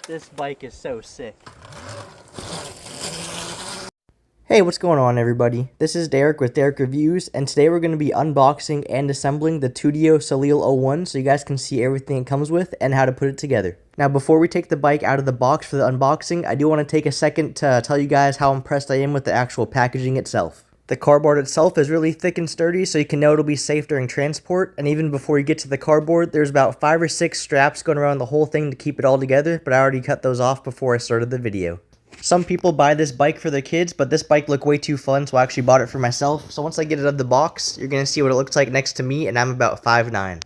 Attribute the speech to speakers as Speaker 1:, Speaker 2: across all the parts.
Speaker 1: This bike is so sick. Hey, what's going on everybody? This is Derek with Derek Reviews, and today we're going to be unboxing and assembling the Tuttio Soleil 01 so you guys can see everything it comes with and how to put it together. Now before we take the bike out of the box for the unboxing, I do want to take a second to tell you guys how impressed I am with the actual packaging itself. The cardboard itself is really thick and sturdy, so you can know it'll be safe during transport, and even before you get to the cardboard, there's about 5 or 6 straps going around the whole thing to keep it all together, but I already cut those off before I started the video. Some people buy this bike for their kids, but this bike looked way too fun, so I actually bought it for myself. So once I get it out of the box, you're going to see what it looks like next to me, and I'm about 5'9".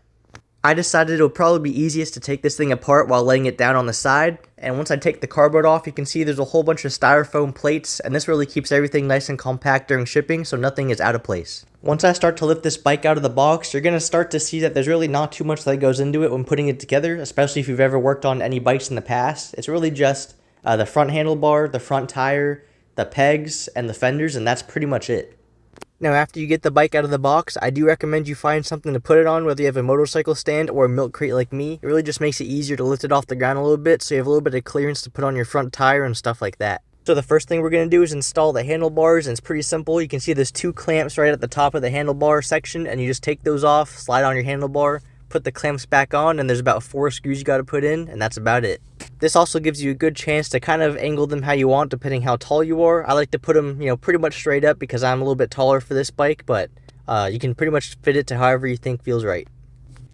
Speaker 1: I decided it would probably be easiest to take this thing apart while laying it down on the side, and once I take the cardboard off, you can see there's a whole bunch of styrofoam plates, and this really keeps everything nice and compact during shipping, so nothing is out of place. Once I start to lift this bike out of the box, you're going to start to see that there's really not too much that goes into it when putting it together, especially if you've ever worked on any bikes in the past. It's really just the front handlebar, the front tire, the pegs, and the fenders, and that's pretty much it. Now after you get the bike out of the box, I do recommend you find something to put it on, whether you have a motorcycle stand or a milk crate like me. It really just makes it easier to lift it off the ground a little bit, so you have a little bit of clearance to put on your front tire and stuff like that. So the first thing we're going to do is install the handlebars, and it's pretty simple. You can see there's 2 clamps right at the top of the handlebar section, and you just take those off, slide on your handlebar, put the clamps back on, and there's about 4 screws you got to put in, and that's about it. This also gives you a good chance to kind of angle them how you want depending how tall you are. I like to put them, pretty much straight up because I'm a little bit taller for this bike, but you can pretty much fit it to however you think feels right.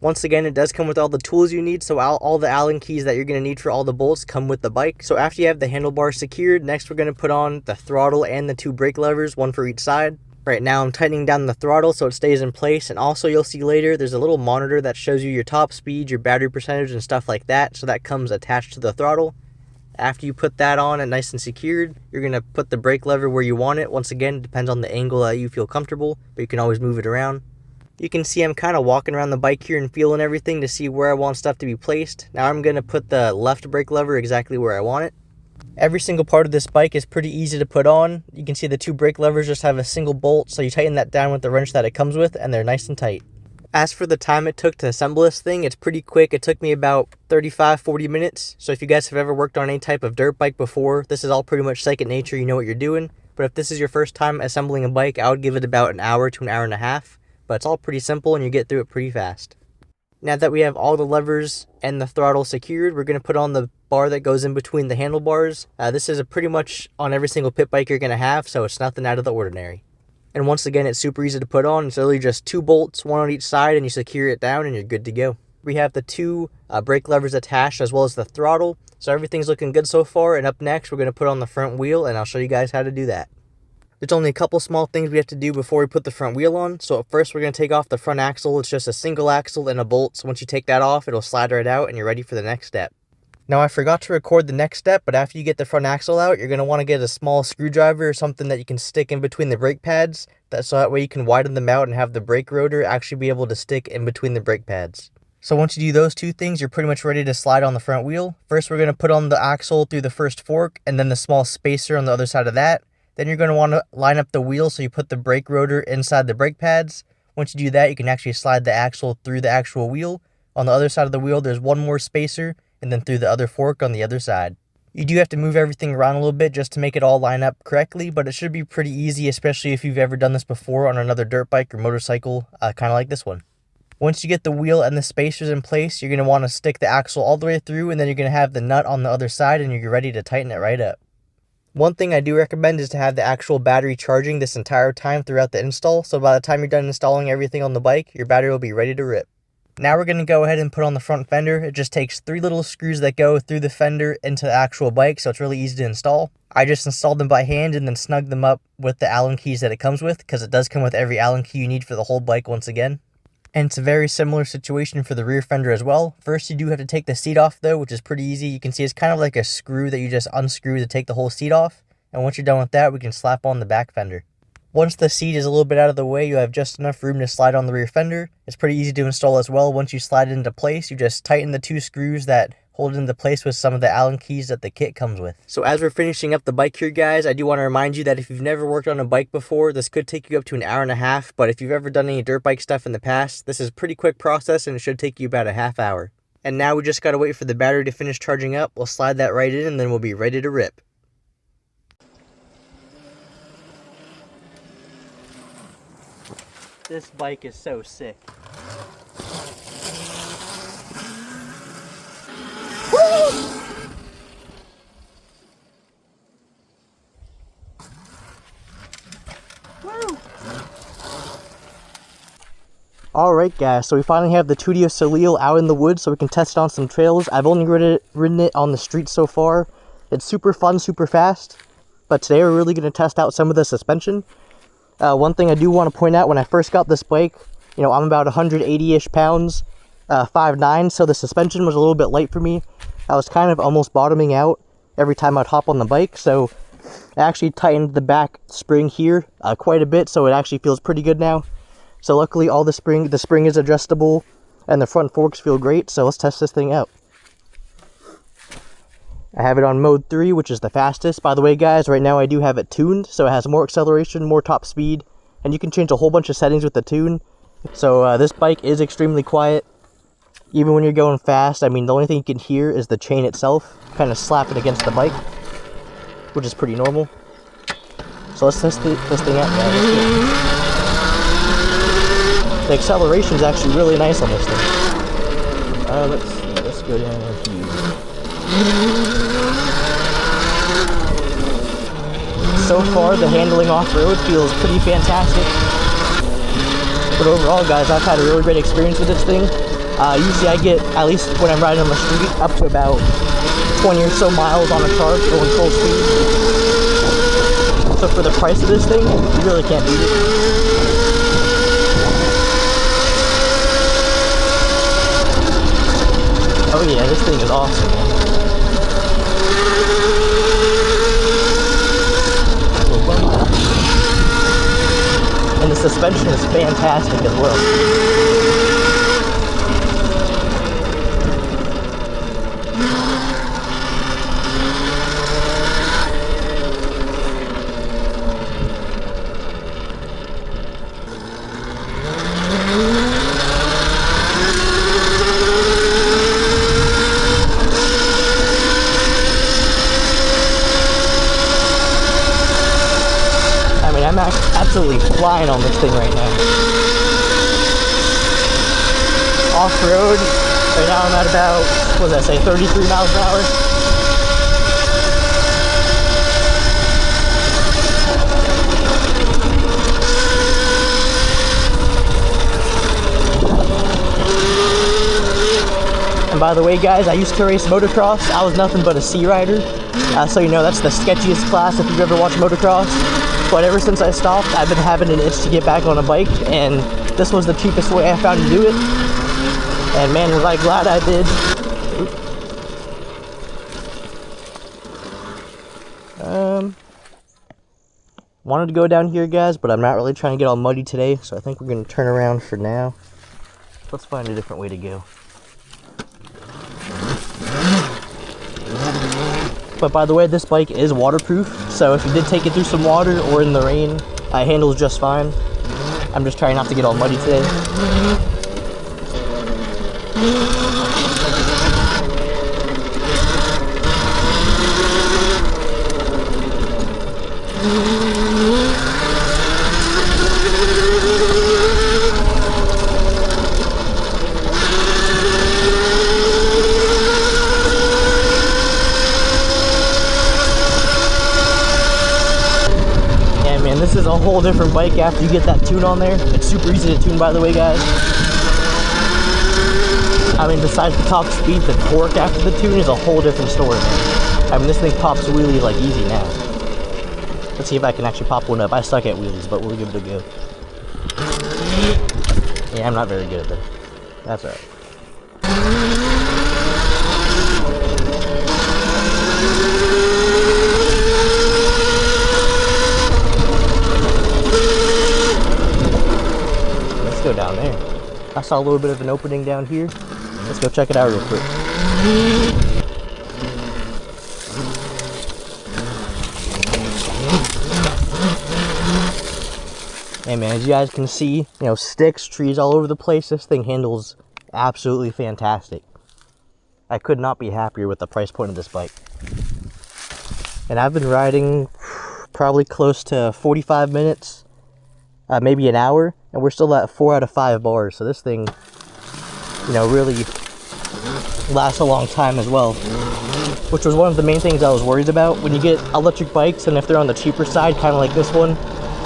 Speaker 1: Once again, it does come with all the tools you need, so all the Allen keys that you're going to need for all the bolts come with the bike. So after you have the handlebars secured, next we're going to put on the throttle and the 2 brake levers, one for each side. Right now I'm tightening down the throttle so it stays in place, and also you'll see later there's a little monitor that shows you your top speed, your battery percentage, and stuff like that, so that comes attached to the throttle. After you put that on and nice and secured, you're going to put the brake lever where you want it. Once again, it depends on the angle that you feel comfortable, but you can always move it around. You can see I'm kind of walking around the bike here and feeling everything to see where I want stuff to be placed. Now I'm going to put the left brake lever exactly where I want it. Every single part of this bike is pretty easy to put on. You can see the 2 brake levers just have a single bolt, so you tighten that down with the wrench that it comes with, and they're nice and tight. As for the time it took to assemble this thing, it's pretty quick. It took me about 35-40 minutes. So if you guys have ever worked on any type of dirt bike before, this is all pretty much second nature. You know what you're doing. But if this is your first time assembling a bike, I would give it about an hour to an hour and a half. But it's all pretty simple and you get through it pretty fast. Now that we have all the levers and the throttle secured, we're going to put on the bar that goes in between the handlebars. This is pretty much on every single pit bike you're going to have, so it's nothing out of the ordinary. And once again, it's super easy to put on. It's literally just 2 bolts, one on each side, and you secure it down and you're good to go. We have the 2 brake levers attached as well as the throttle, so everything's looking good so far. And up next, we're going to put on the front wheel, and I'll show you guys how to do that. There's only a couple small things we have to do before we put the front wheel on. So at first, we're going to take off the front axle. It's just a single axle and a bolt, so once you take that off, it'll slide right out and you're ready for the next step. Now I forgot to record the next step, but after you get the front axle out, you're going to want to get a small screwdriver or something that you can stick in between the brake pads, so that way you can widen them out and have the brake rotor actually be able to stick in between the brake pads. So once you do those 2 things, you're pretty much ready to slide on the front wheel. First, we're going to put on the axle through the first fork and then the small spacer on the other side of that. Then you're going to want to line up the wheel so you put the brake rotor inside the brake pads. Once you do that, you can actually slide the axle through the actual wheel. On the other side of the wheel, there's one more spacer, and then through the other fork on the other side. You do have to move everything around a little bit just to make it all line up correctly, but it should be pretty easy, especially if you've ever done this before on another dirt bike or motorcycle, kind of like this one. Once you get the wheel and the spacers in place, you're going to want to stick the axle all the way through, and then you're going to have the nut on the other side, and you're ready to tighten it right up. One thing I do recommend is to have the actual battery charging this entire time throughout the install, so by the time you're done installing everything on the bike, your battery will be ready to rip. Now we're going to go ahead and put on the front fender. It just takes 3 little screws that go through the fender into the actual bike, so it's really easy to install. I just installed them by hand and then snugged them up with the Allen keys that it comes with, because it does come with every Allen key you need for the whole bike once again. And it's a very similar situation for the rear fender as well. First, you do have to take the seat off though, which is pretty easy. You can see it's kind of like a screw that you just unscrew to take the whole seat off. And once you're done with that, we can slap on the back fender. Once the seat is a little bit out of the way, you have just enough room to slide on the rear fender. It's pretty easy to install as well. Once you slide it into place, you just tighten the 2 screws that hold it into place with some of the Allen keys that the kit comes with. So as we're finishing up the bike here, guys, I do want to remind you that if you've never worked on a bike before, this could take you up to an hour and a half. But if you've ever done any dirt bike stuff in the past, this is a pretty quick process and it should take you about a half hour. And now we just gotta wait for the battery to finish charging up. We'll slide that right in and then we'll be ready to rip. This bike is so sick. Woo! Woo! Alright guys, so we finally have the Tuttio Soleil out in the woods so we can test it on some trails. I've only ridden it on the street so far. It's super fun, super fast, but today we're really going to test out some of the suspension. One thing I do want to point out, when I first got this bike, you know, I'm about 180-ish pounds, 5'9", so the suspension was a little bit light for me. I was kind of almost bottoming out every time I'd hop on the bike, so I actually tightened the back spring here quite a bit, so it actually feels pretty good now. So luckily all the spring is adjustable and the front forks feel great, so let's test this thing out. I have it on mode 3, which is the fastest. By the way guys, right now I do have it tuned, so it has more acceleration, more top speed, and you can change a whole bunch of settings with the tune. So this bike is extremely quiet, even when you're going fast. I mean, the only thing you can hear is the chain itself kind of slapping against the bike, which is pretty normal. So let's test this thing out, guys. The acceleration is actually really nice on this thing. Let's go down here. So far, the handling off-road feels pretty fantastic. But overall, guys, I've had a really great experience with this thing. Usually I get, at least when I'm riding on the street, up to about 20 or so miles on a charge going full speed. So for the price of this thing, you really can't beat it. Oh yeah, this thing is awesome. And the suspension is fantastic as well. I'm absolutely flying on this thing right now. Off-road, right now I'm at about, what did I say, 33 miles an hour. And by the way guys, I used to race motocross. I was nothing but a C rider. So you know, that's the sketchiest class if you've ever watched motocross. But ever since I stopped, I've been having an itch to get back on a bike, and this was the cheapest way I found to do it. And man, was I glad I did. Wanted to go down here, guys, but I'm not really trying to get all muddy today, so I think we're going to turn around for now. Let's find a different way to go. But by the way, this bike is waterproof, so if you did take it through some water or in the rain, it handles just fine. I'm just trying not to get all muddy today. This is a whole different bike after you get that tune on there. It's super easy to tune, by the way, guys. I mean, besides the top speed, the torque after the tune is a whole different story, man. I mean, this thing pops wheelies like easy now. Let's see if I can actually pop one up. I suck at wheelies, but we'll give it a go. Yeah, I'm not very good at that. That's alright. Go down there. I saw a little bit of an opening down here. Let's go check it out real quick. Hey man, as you guys can see, you know, sticks, trees all over the place. This thing handles absolutely fantastic. I could not be happier with the price point of this bike. And I've been riding probably close to 45 minutes, maybe an hour, and we're still at 4 out of 5 bars. So this thing, you know, really lasts a long time as well, which was one of the main things I was worried about. When you get electric bikes, and if they're on the cheaper side, kind of like this one,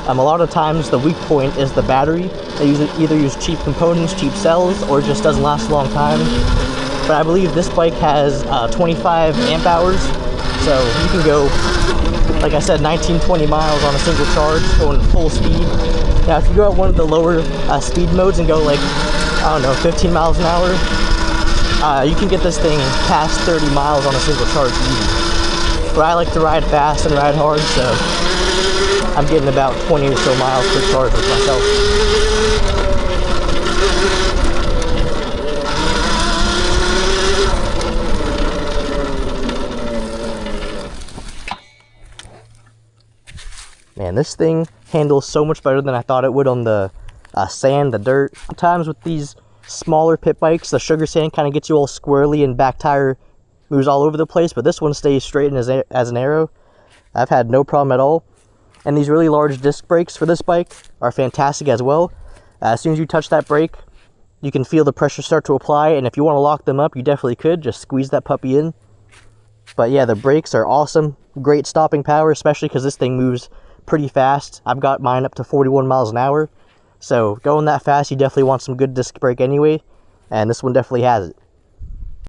Speaker 1: a lot of times the weak point is the battery. They either use cheap components, cheap cells, or it just doesn't last a long time. But I believe this bike has 25 amp hours, so you can go, like I said, 19-20 miles on a single charge, going full speed. Now if you go at one of the lower speed modes and go like, I don't know, 15 miles an hour, you can get this thing past 30 miles on a single charge easy. But I like to ride fast and ride hard, so I'm getting about 20 or so miles per charge with myself. Man, this thing handles so much better than I thought it would on the sand, the dirt. Sometimes with these smaller pit bikes, the sugar sand kind of gets you all squirrely and back tire moves all over the place, but this one stays straight as an arrow. I've had no problem at all. And these really large disc brakes for this bike are fantastic as well. As soon as you touch that brake, you can feel the pressure start to apply, and if you want to lock them up, you definitely could. Just squeeze that puppy in. But yeah, the brakes are awesome. Great stopping power, especially because this thing moves pretty fast. I've got mine up to 41 miles an hour. So going that fast, you definitely want some good disc brake anyway, and this one definitely has it.